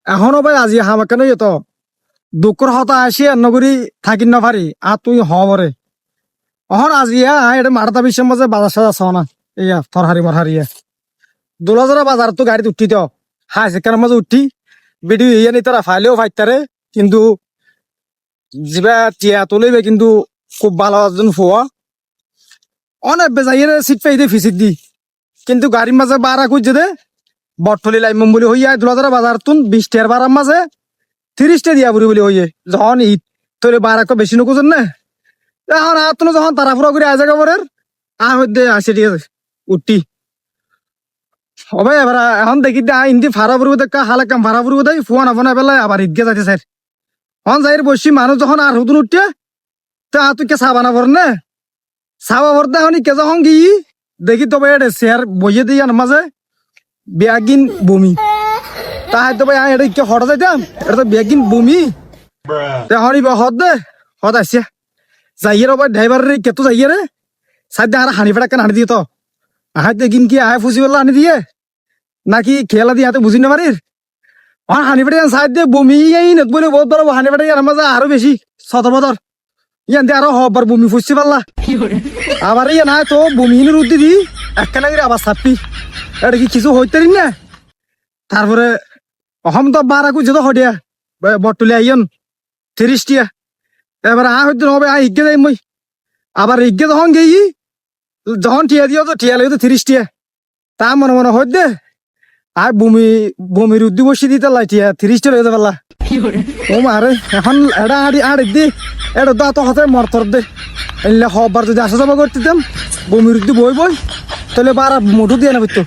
এখনো ভাই আজি হামাকে নই তো দুঃখর হতা আসি নগরী থাকি না পারি আর তুই হবরে অহন আজি এটা মারতা বিশ্বের মাঝে বাজার সাজা চাও না ইয়া থরহারি মরহারিয়া দুলাজরা বাজার তো গাড়িতে উঠি তো হাই সেখানের মাঝে উঠি ভিডিও ইয়ে নি তারা ফাইলেও ফাইতারে কিন্তু জিবা টিয়া তুলিবে কিন্তু খুব ভালো একজন ফুয়া অনেক বেজাইয়ে সিট পাই দিয়ে ফিসিক দি কিন্তু গাড়ির মাঝে বাড়া খুঁজছে দে বটফলি লাইমম বলে হইয়া দুলাজরা বাজার তুন 20 টাকার বাড়ার মাঝে 30 টা দিয়া বুড়ি বলে হইয়ে যখন ঈদ তোর বাড়া বেশি নকুছেন না এখন আর তুমি যখন তাড়াফুড়া করে আয় জায়গা পরের দে আসে ঠিক আছে উঠি হবে এবার এখন দেখি দে ইন্দি ভাড়া পড়বো দেখা হালে কাম ভাড়া পড়বো দেয় ফোন আফোনা পেলাই আবার ঈদকে যাইতে স্যার এখন যাই বসি মানুষ যখন আর হুতুন উঠে তা তুই কে চা বানা পর না চাবা পড়তে এখন কে যখন গিয়ে দেখি তবে এটা চেয়ার বইয়ে দিই মাঝে ব্যাগিন বমি তাই তো ভাই এটা কে হঠাৎ যাইতাম এটা তো ব্যাগিন বমি এখন হদ দে হদ আসছে যাইয়ে রে ড্রাইভার রে কেতো যাইয়ে রে সাইডে আর হানি ফেটা কেন হানি দিয়ে তো আহাই দেখিন কি আয় ফুসি বললা হানি দিয়ে নাকি খেলা দিয়ে হাতে বুঝি না পারির হানি ফেটে সাইড দিয়ে বমি নত বলে বহুত বড় হানি ফেটে আমার মাঝে আরো বেশি সতর বদর ইয়ান দিয়ে আরো হবার বমি ফুসছি পারলা আবার ইয়ে না তো বমি রুদ্দি দি একখানা করে আবার ছাপি এটা কি কিছু হইতে না তারপরে অহম তো বারা কুছে তো হডিয়া বটলে আইয়ন 30 টিয়া এবার হইতে হবে ইগে যাই মই আবার ইগে যখন গেই যখন টিয়া দিও তো টিয়া লাগে তো 30 টিয়া তা মনে মনে হই দে আর বমির উদ্দি বসি দিতে লাই টিয়া 30 টা হয়ে যাবে ও মারে এখন এটা আড়ি দি এটা দা তো হাতে মরতর দে এলে হবার যদি আসা যাবা করতে দিতাম বমির উদ্দি বই তাহলে বারা মুঠু দিয়ে না বুঝতো